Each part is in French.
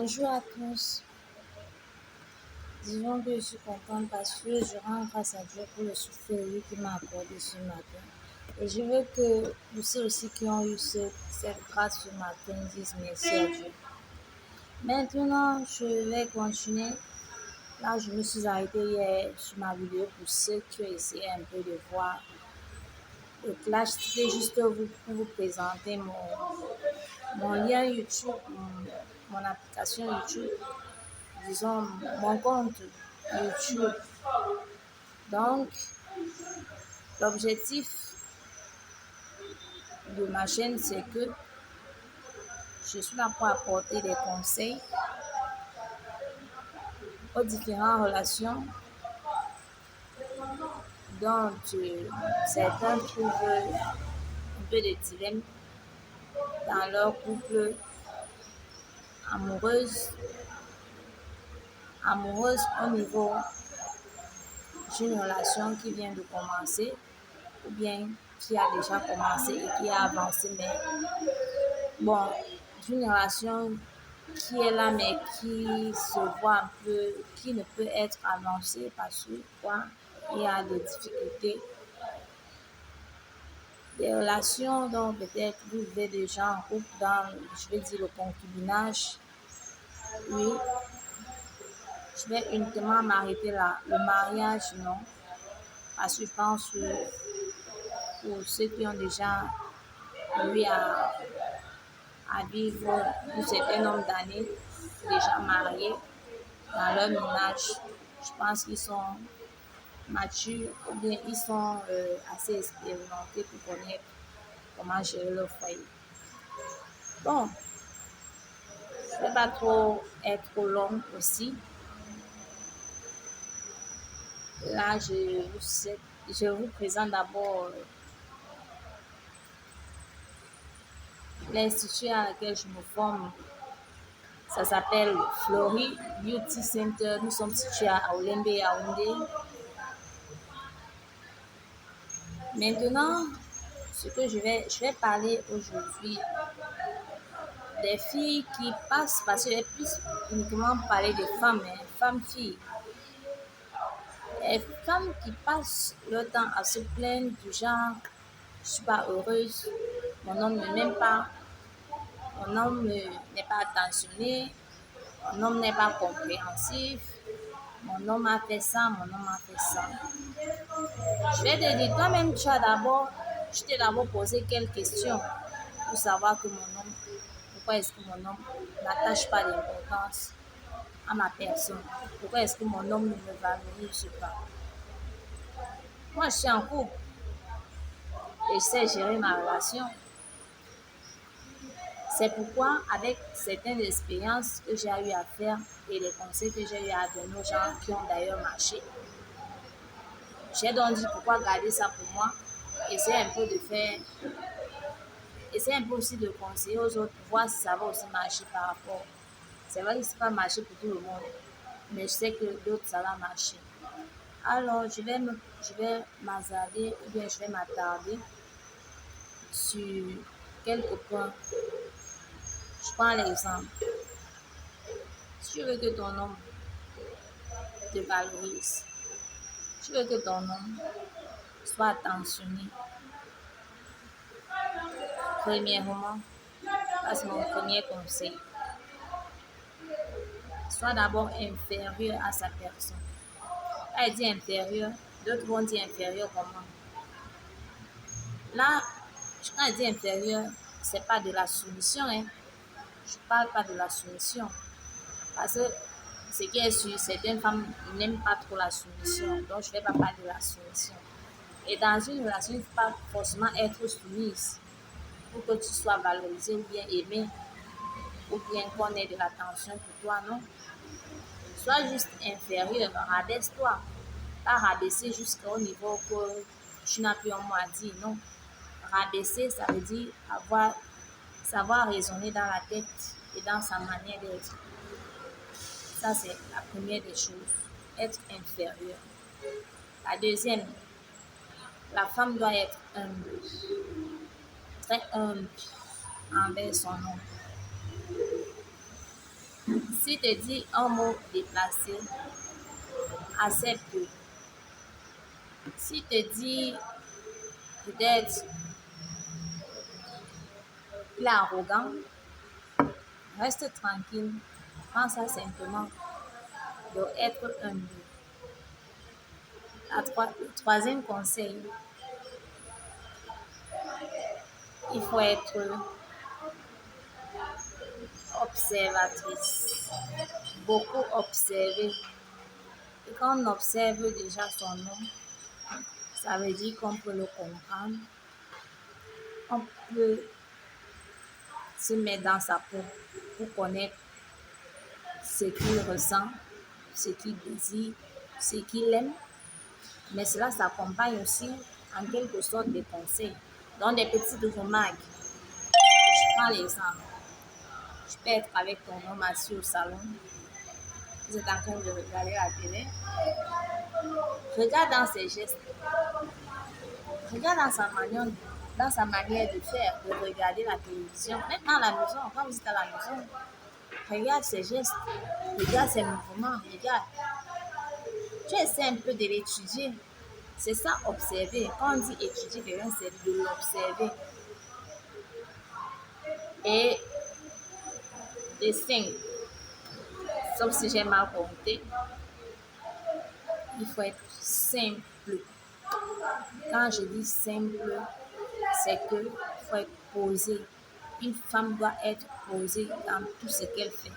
Bonjour à tous. Disons que je suis contente parce que je rends grâce à Dieu pour le souffle de vie qu'il m'a accordé ce matin. Et je veux que tous ceux aussi qui ont eu cette grâce ce matin disent merci à Dieu. Maintenant, je vais continuer. Là, je me suis arrêtée hier sur ma vidéo pour ceux qui ont essayé un peu de voir le clash. C'était juste pour vous présenter mon lien YouTube, mon application YouTube, disons mon compte YouTube. Donc, l'objectif de ma chaîne, c'est que je suis là pour apporter des conseils aux différentes relations dont certains trouvent un peu de dilemme dans leur couple amoureuse au niveau d'une relation qui vient de commencer ou bien qui a déjà commencé et qui a avancé, mais bon, d'une relation qui est là mais qui se voit un peu, qui ne peut être avancée parce que quoi, il y a des difficultés. Des relations dont peut-être vous vivez déjà en couple dans, je vais dire, le concubinage. Oui, je vais uniquement m'arrêter là. Le mariage, non. Parce que je pense que pour ceux qui ont déjà eu à vivre un certain nombre d'années, déjà mariés dans leur ménage, je pense qu'ils sont matures ou bien ils sont assez expérimentés pour connaître comment gérer leur foyer. Bon, je ne vais pas trop être trop longue aussi. Là, je vous présente d'abord l'institut à laquelle je me forme. Ça s'appelle Flori Beauty Center. Nous sommes situés à Olembe et Yaoundé. Maintenant, ce que je vais parler aujourd'hui des filles qui passent, parce que je vais plus uniquement parler des femmes, hein, femmes-filles. Les femmes qui passent leur temps à se plaindre du genre, je suis pas heureuse, mon homme ne m'aime pas, mon homme n'est pas attentionné, mon homme n'est pas compréhensif, mon homme a fait ça, mon homme a fait ça. Je vais te dire, toi-même, je t'ai d'abord posé quelques questions pour savoir que pourquoi est-ce que mon homme n'attache pas d'importance à ma personne? Pourquoi est-ce que mon homme ne me valorise pas? Moi, je suis en couple et je sais gérer ma relation. C'est pourquoi, avec certaines expériences que j'ai eu à faire et les conseils que j'ai eu à donner aux gens qui ont d'ailleurs marché, j'ai donc dit pourquoi garder ça pour moi. Essayer un peu aussi de conseiller aux autres pour voir si ça va aussi marcher par rapport. C'est vrai que c'est pas marché pour tout le monde, mais je sais que d'autres ça va marcher. Alors, je vais m'attarder ou bien je vais m'attarder sur quelques points. Je prends l'exemple. Si tu veux que ton homme te valorise, tu veux que ton homme soit attentionné, premièrement, ça c'est mon premier conseil, sois d'abord inférieur à sa personne. Quand elle dit inférieur, d'autres vont dire inférieur comment? Là, quand elle dit inférieur, c'est pas de la soumission, hein. Je parle pas de la soumission. Parce que ce qui est sûr, certaines femmes n'aiment pas trop la soumission. Donc, je ne vais pas parler de la soumission. Et dans une relation, il ne faut pas forcément être soumise pour que tu sois valorisé ou bien aimé ou bien qu'on ait de l'attention pour toi, non. Sois juste inférieur, rabaisse-toi. Pas rabaisser jusqu'au niveau que tu n'as plus un mot à dire, non. Rabaisser, ça veut dire savoir raisonner dans la tête et dans sa manière d'être. Ça, c'est la première des choses, être inférieur. La deuxième, la femme doit être humble, très humble envers son homme. Si te dit un mot déplacé, accepte. Si te dit peut-être il est arrogant, reste tranquille. Prends ça simplement. Donc, être humble. Le troisième conseil, il faut être observatrice. Beaucoup observer. Et quand on observe déjà son nom, ça veut dire qu'on peut le comprendre. On peut se mettre dans sa peau pour connaître ce qu'il ressent, ce qu'il désire, ce qu'il aime. Mais cela s'accompagne aussi en quelque sorte des conseils. Donc des petites remarques. Je prends l'exemple. Je peux être avec ton homme assis au salon. Vous êtes en train de regarder la télé. Regarde dans ses gestes. Regarde dans sa manière de faire, de regarder la télévision. Même à la maison, quand vous êtes à la maison, regarde ses gestes. Regarde ses mouvements. Regarde. Tu essaies un peu de l'étudier. C'est ça, observer. Quand on dit étudier quelqu'un, c'est de l'observer. Et les 5, sauf si j'ai mal compté, il faut être simple. Quand je dis simple, c'est que faut être posé. Une femme doit être posée dans tout ce qu'elle fait,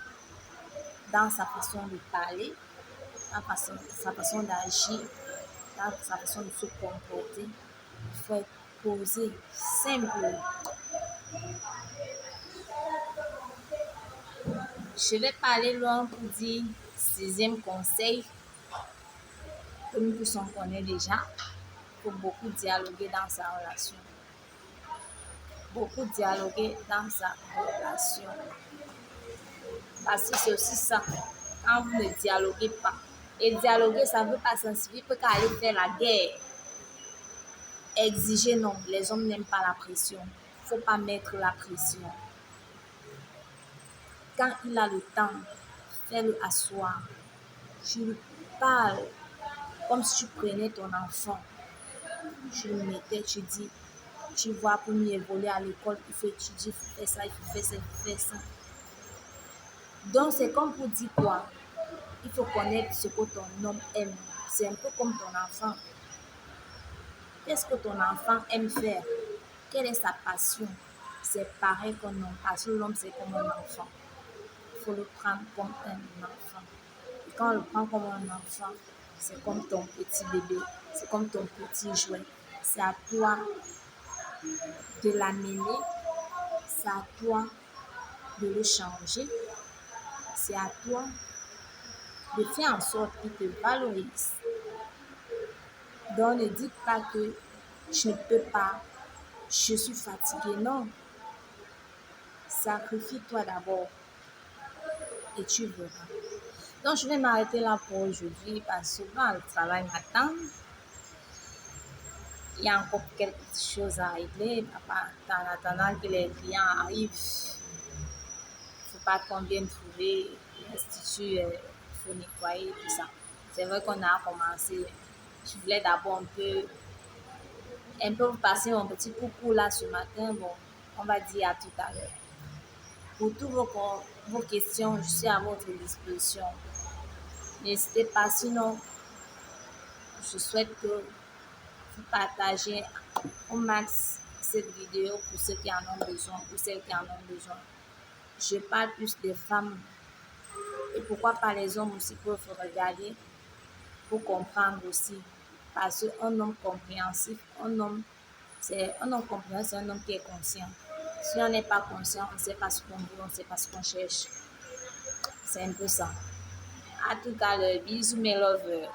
dans sa façon de parler, dans sa façon d'agir, dans sa façon de se comporter. Il faut être posé, simple. Je vais parler loin pour dire sixième conseil que nous tous on connaît déjà. Il faut beaucoup dialoguer dans sa relation. Beaucoup dialoguer dans sa relation. Parce que c'est aussi ça. Quand vous ne dialoguez pas. Et dialoguer, ça ne veut pas signifier qu'aller faire la guerre. Exiger, non. Les hommes n'aiment pas la pression. Il ne faut pas mettre la pression. Quand il a le temps, fais-le asseoir. Tu lui parles comme si tu prenais ton enfant. Tu le mettais, tu dis, tu vois, pour mieux évoluer à l'école, il faut étudier, il faut faire ça, il faut faire ça, il faut faire ça. Donc, c'est comme pour dire quoi? Il faut connaître ce que ton homme aime. C'est un peu comme ton enfant. Qu'est-ce que ton enfant aime faire? Quelle est sa passion? C'est pareil qu'un homme. Parce que l'homme, c'est comme un enfant. Il faut le prendre comme un enfant. Et quand on le prend comme un enfant, c'est comme ton petit bébé. C'est comme ton petit jouet. C'est à toi de l'amener. C'est à toi de le changer. C'est à toi de faire en sorte qu'il te valorise. Donc, ne dis pas que je ne peux pas, je suis fatiguée. Non. Sacrifie-toi d'abord et tu verras. Donc, je vais m'arrêter là pour aujourd'hui parce que le travail m'attend. Il y a encore quelques petites choses à régler. En attendant que les clients arrivent, il ne faut pas qu'on vienne trouver l'institut, il faut nettoyer tout ça. C'est vrai qu'on a commencé. Je voulais d'abord un peu vous passer mon petit coucou là ce matin. Bon, on va dire à tout à l'heure. Pour toutes vos questions, je suis à votre disposition. N'hésitez pas, sinon, je souhaite que vous partagez au max cette vidéo pour ceux qui en ont besoin ou celles qui en ont besoin. Je parle plus des femmes et pourquoi pas les hommes aussi peuvent regarder pour comprendre aussi. Parce qu'un homme compréhensif, c'est un homme compréhensif, c'est un homme qui est conscient. Si on n'est pas conscient, on ne sait pas ce qu'on veut, on ne sait pas ce qu'on cherche. C'est un peu ça. À tout à l'heure. Bisous mes lovers.